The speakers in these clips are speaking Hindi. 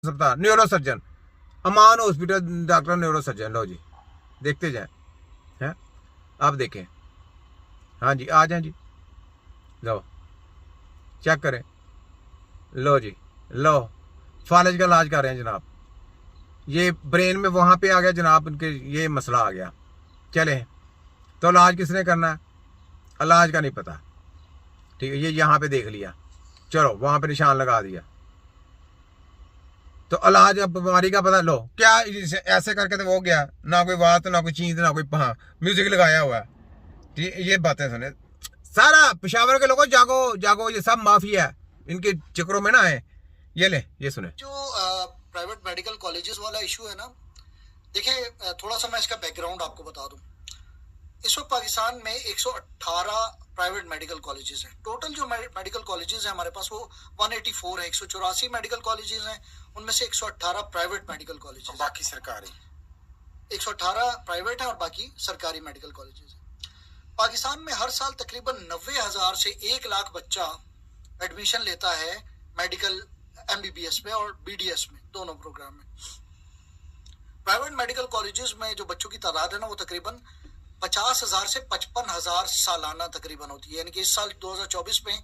अस्पताल न्यूरो सर्जन, अमान हॉस्पिटल डॉक्टर न्यूरो सर्जन। लो जी देखते जाएं, हैं आप देखें। हाँ जी आ जाएं जी, लो चेक करें। लो जी लो फालज का इलाज कर रहे हैं जनाब। ये ब्रेन में वहाँ पे आ गया जनाब, उनके ये मसला आ गया। चले तो इलाज किसने करना है, इलाज का नहीं पता, ठीक है। ये यहाँ पे देख लिया, चलो वहाँ पे निशान लगा दिया, तो इलाज अब बीमारी का पता। लो क्या ऐसे करके तो वो गया, ना कोई बात ना कोई चीज ना कोई म्यूजिक लगाया हुआ है। ठीक, ये बातें सुने सारा पेशावर के लोगों, जागो जागो, ये सब माफिया है, इनके चक्रों में ना आए। ये ले ये सुने। जो प्राइवेट मेडिकल कॉलेजेस वाला इशू है ना, देखिए थोड़ा सा मैं इसका बैकग्राउंड आपको बता दूं। इस वक्त पाकिस्तान में 118 प्राइवेट मेडिकल कॉलेजेस हैं। टोटल जो मेडिकल कॉलेजेस हैं हमारे पास वो 184 है। 184 मेडिकल कॉलेजेस हैं, उनमें से 118 प्राइवेट मेडिकल कॉलेजेस, बाकी सरकारी। 118 प्राइवेट है और बाकी सरकारी मेडिकल कॉलेजेस हैं। पाकिस्तान में हर साल तकरीबन 90,000 से 1 लाख बच्चा एडमिशन लेता है मेडिकल MBBS में और BDS में, दोनों प्रोग्राम में। प्राइवेट मेडिकल कॉलेजेस में जो बच्चों की तादाद है ना, वो तकरीबन 50,000 से 55,000 सालाना तकरीबन होती है। यानी कि इस साल 2024 में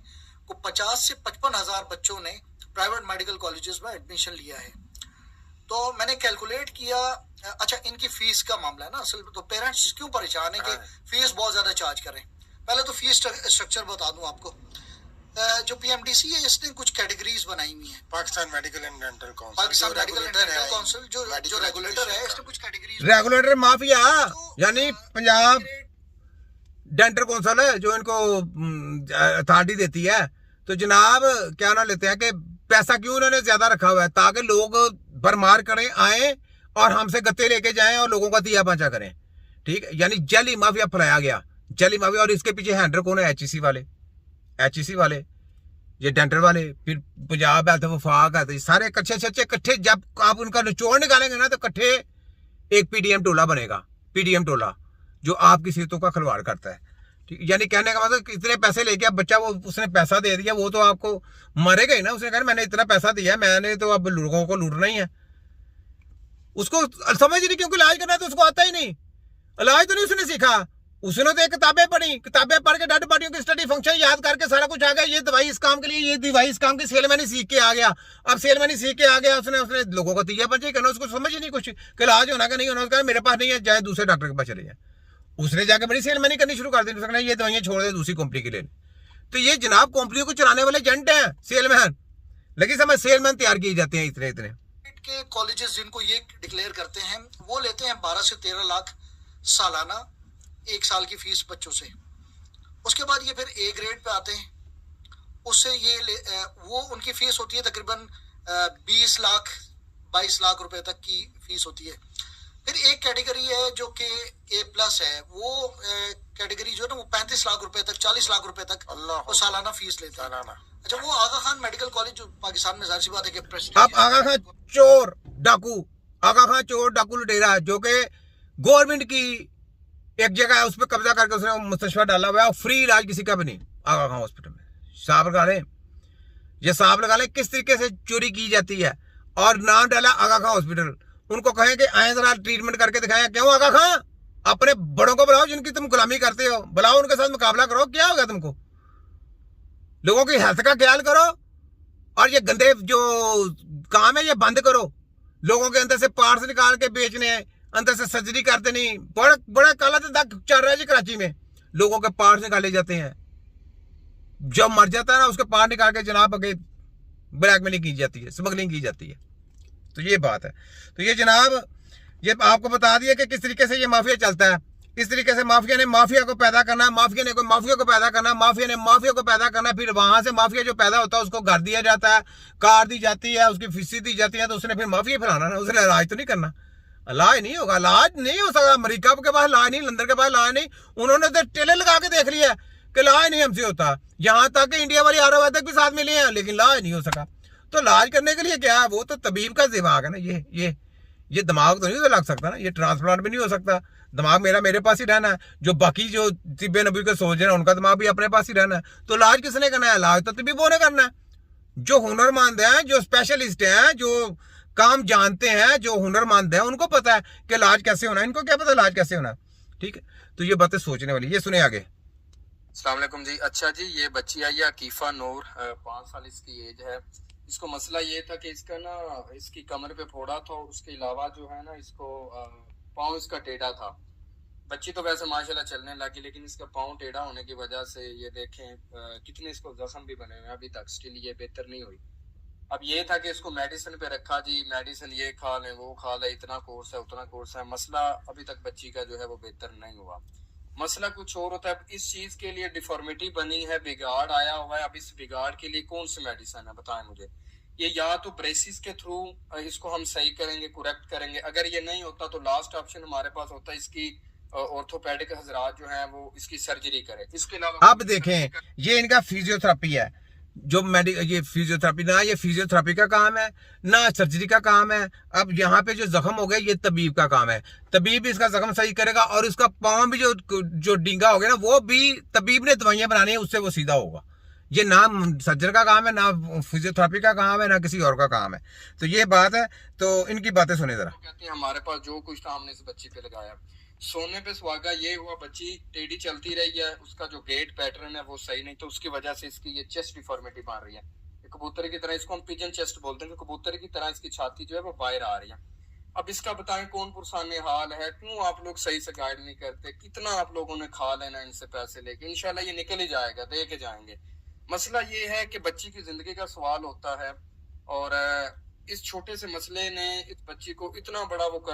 को 50 से 55,000 बच्चों ने प्राइवेट मेडिकल कॉलेजेस में एडमिशन लिया है। तो मैंने कैलकुलेट किया, अच्छा इनकी फीस का मामला है ना असल, तो पेरेंट्स क्यों परेशान है कि फीस बहुत ज्यादा चार्ज करें। पहले तो फीस स्ट्रक्चर बता दूं आपको। जो PMDC है इसने कुछ कैटेगरीज बनाई हुई है। Pakistan medical and dental council, Pakistan medical and dental council जो रेगुलेटर है, इसने कुछ कैटेगरीज। रेगुलेटर माफिया यानी पंजाब डेंटल काउंसिल है जो इनको अथॉरिटी देती है। तो जनाब क्या ना लेते हैं कि पैसा क्यों उन्होंने ज्यादा रखा हुआ है, ताकि लोग भरमार करें आए और हमसे गत्ते लेके जाएं और लोगों का दिया पांचा करें। ठीक है, यानी जली माफिया फैलाया गया, जली माफिया। और इसके पीछे हैंडल कौन है? HEC वाले, ये डेंटल वाले, फिर पंजाब हेल्थ वफाक है, सारे कच्चे कट्ठे। जब आप उनका निचोड़ निकालेंगे ना तो कट्ठे एक PDM टोला बनेगा। PDM टोला जो आपकी सेहतों का खिलवाड़ करता है। ठीक, यानी कहने का मतलब इतने पैसे लेके अब बच्चा, वो उसने पैसा दे दिया, वो तो आपको मरेगा ही ना। उसने कहा मैंने इतना पैसा दिया, मैंने तो अब लोगों को लूटना ही है। उसको समझ नहीं, क्योंकि इलाज करना तो उसको आता ही नहीं। इलाज तो नहीं उसने सीखा, उसने तो किताबें पढ़ी, किताबें पढ़ के डेड बॉडियों की स्टडी फंक्शन याद करके सारा कुछ आ गया। ये दवाई इस काम के लिए, ये दवाई इस काम की, सेलमैनी सीख के आ गया। अब सेलमैनी सीख के आ गया, उसने लोगों को तीजा पंचे करना, उसको समझ ही नहीं कुछ कि इलाज होना कि नहीं होना। उसका मेरे पास नहीं है, जाए दूसरे डॉक्टर के पास चले जाए। उसने जाकर बड़ी सेलमैनी करनी शुरू कर दी, उसने ये दवाइयां छोड़ दे दूसरी कंपनी के लिए। तो ये जनाब कंपनियों को चलाने वाले एजेंट हैं, सेलमैन। लेकिन समझ सेलमैन तैयार किए जाते हैं इतने के कॉलेजेस जिनको ये डिक्लेयर करते हैं वो लेते हैं 12 से 13 लाख सालाना, 1 साल की फीस बच्चों से। उसके बाद ये फिर A ग्रेड पे आते हैं, उससे वो उनकी फीस होती है तकरीबन 20 लाख 22 लाख रुपए तक की फीस होती है। फिर एक कैटेगरी है जो कि A+ है, वो कैटेगरी जो है ना वो 35 लाख रुपए तक, 40 लाख रुपए तक वो सालाना फीस लेता है। अच्छा, वो आगा खान मेडिकल कॉलेज जो पाकिस्तान में, जाहिर सी बात है कि प्रेस्टीज। अब आगा खान चोर डाकू, आगा खान चोर डाकू लुटेरा, जो कि गवर्नमेंट की एक जगह है, उस पर कब्जा करके उसने मुस्तशफा डाला हुआ है। फ्री इलाज किसी का भी नहीं आगा खान हॉस्पिटल में। साहब लगा लें, ये साहब लगा लें किस तरीके से चोरी की जाती है। और नाम डाला आगा खान हॉस्पिटल। उनको कहें कि आए जरा ट्रीटमेंट करके दिखाएं। क्यों आगा खान? अपने बड़ों को बुलाओ जिनकी तुम गुलामी करते हो, बुलाओ, उनके साथ मुकाबला करो। क्या होगा तुमको? लोगों की हेल्थ का ख्याल करो और ये गंदे जो काम है ये बंद करो। लोगों के अंदर से पार्ट्स निकाल के बेचने हैं, अंदर से सर्जरी करते नहीं। बड़ा काला धंधा चल रहा है जी कराची में। लोगों के पार्ट्स निकाले जाते हैं, जब मर जाता है ना उसके पार्ट निकाल के जनाब आगे ब्लैकमेलिंग की जाती है, स्मगलिंग की जाती है। तो ये बात है। तो ये जनाब ये आपको बता दिया कि किस तरीके से ये माफिया चलता है। इस तरीके से माफिया ने माफिया को पैदा करना, माफिया ने कोई माफिया को पैदा करना, माफिया ने माफिया को पैदा करना। फिर वहां से माफिया जो पैदा होता है उसको घर दिया जाता है, कार दी जाती है, उसकी फीसी दी जाती है। तो उसने फिर माफिया फैलाना ना, उसने इलाज तो नहीं करना। इलाज नहीं होगा, इलाज नहीं हो सकता। अमेरिका के पास इलाज नहीं, लंदन के पास इलाज नहीं। उन्होंने तो टेले लगा के देख लिया कि इलाज नहीं हमसे होता। यहाँ तक कि इंडिया वाली आयुर्वेदिक भी साथ मिले हैं, लेकिन इलाज नहीं हो सका। तो इलाज करने के लिए क्या है, वो तो तबीब का दिमाग है ना। ये दिमाग तो नहीं तो लग सकता ना, ये ट्रांसप्लांट भी नहीं हो सकता। दिमाग मेरे पास ही रहना है। जो बाकी जो तिब्बे नबी के सोच रहे हैं उनका दिमाग भी अपने पास ही रहना है। तो इलाज किसने करना है? इलाज तो तबीबों ने करना है। जो हुनरमंद हैं, जो स्पेशलिस्ट हैं, जो काम जानते हैं, जो हुनरमंद है उनको पता है कि इलाज कैसे होना है, इनको क्या पता इलाज कैसे होना है। ठीक है, तो ये बातें सोचने वाली। ये सुने आगे। अस्सलाम वालेकुम जी। अच्छा जी, ये बच्ची आई है अकीफा नूर, 5 साल इसकी एज है। इसको मसला ये था कि इसका ना इसकी कमर पे फोड़ा था, और उसके अलावा जो है ना इसको पाँव इसका टेढ़ा था। बच्ची तो वैसे माशाल्लाह चलने लगी, लेकिन इसका पाँव टेढ़ा होने की वजह से ये देखें कितने इसको जख्म भी बने हुए हैं, अभी तक स्टिल ये बेहतर नहीं हुई। अब ये था कि इसको मेडिसिन पे रखा जी, मेडिसिन ये खा लें वो खा लें, इतना कोर्स है उतना कोर्स है, मसला अभी तक बच्ची का जो है वो बेहतर नहीं हुआ। मसला कुछ और होता है। इस चीज के लिए डिफॉर्मिटी बनी है, बिगाड़ आया हुआ है। अब इस बिगाड़ के लिए कौन सी मेडिसिन है बताएं मुझे। ये या तो ब्रेसिस के थ्रू इसको हम सही करेंगे, करेक्ट करेंगे। अगर ये नहीं होता तो लास्ट ऑप्शन हमारे पास होता है इसकी ऑर्थोपेडिक हजरात जो है वो इसकी सर्जरी करे। इसके अलावा अब देखें, ये इनका फिजियोथेरेपी है, जो ये फिजियोथेरेपी ना, ये फिजियोथेरेपी का काम है ना सर्जरी का काम है। अब यहाँ पे जो जख्म हो गया ये तबीब का काम है, तबीब इसका जख्म सही करेगा, और इसका पाँव भी जो डींगा हो गया ना, वो भी तबीब ने दवाइयां बनानी है, उससे वो सीधा होगा। ये ना सर्जर का काम है, ना फिजियोथेरेपी का काम है, ना किसी और का काम है। तो ये बात है, तो इनकी बातें सुने जरा। कहते हैं हमारे पास जो कुछ था हमने इस बच्ची पे लगाया। सोने पे सुहागा ये हुआ, बच्ची टेढ़ी चलती रही है, उसका जो गेट पैटर्न है वो सही नहीं, तो उसकी वजह से इसकी ये चेस्ट डिफॉर्मिटी बन रही है। कबूतर की तरह, इसको हम पिजन चेस्ट बोलते हैं, कबूतर की तरह इसकी छाती जो है वो बाहर आ रही है। अब इसका बताएं कौन पुरसाने हाल है, क्यों आप लोग सही से गाइड नहीं करते, कितना आप लोगों ने खा लेना इनसे पैसे लेके। इंशाल्लाह ये निकल ही जाएगा, दे के जाएंगे। मसला ये है कि बच्ची की जिंदगी का सवाल होता है, और इस छोटे से मसले ने इस बच्ची को इतना बड़ा वो कर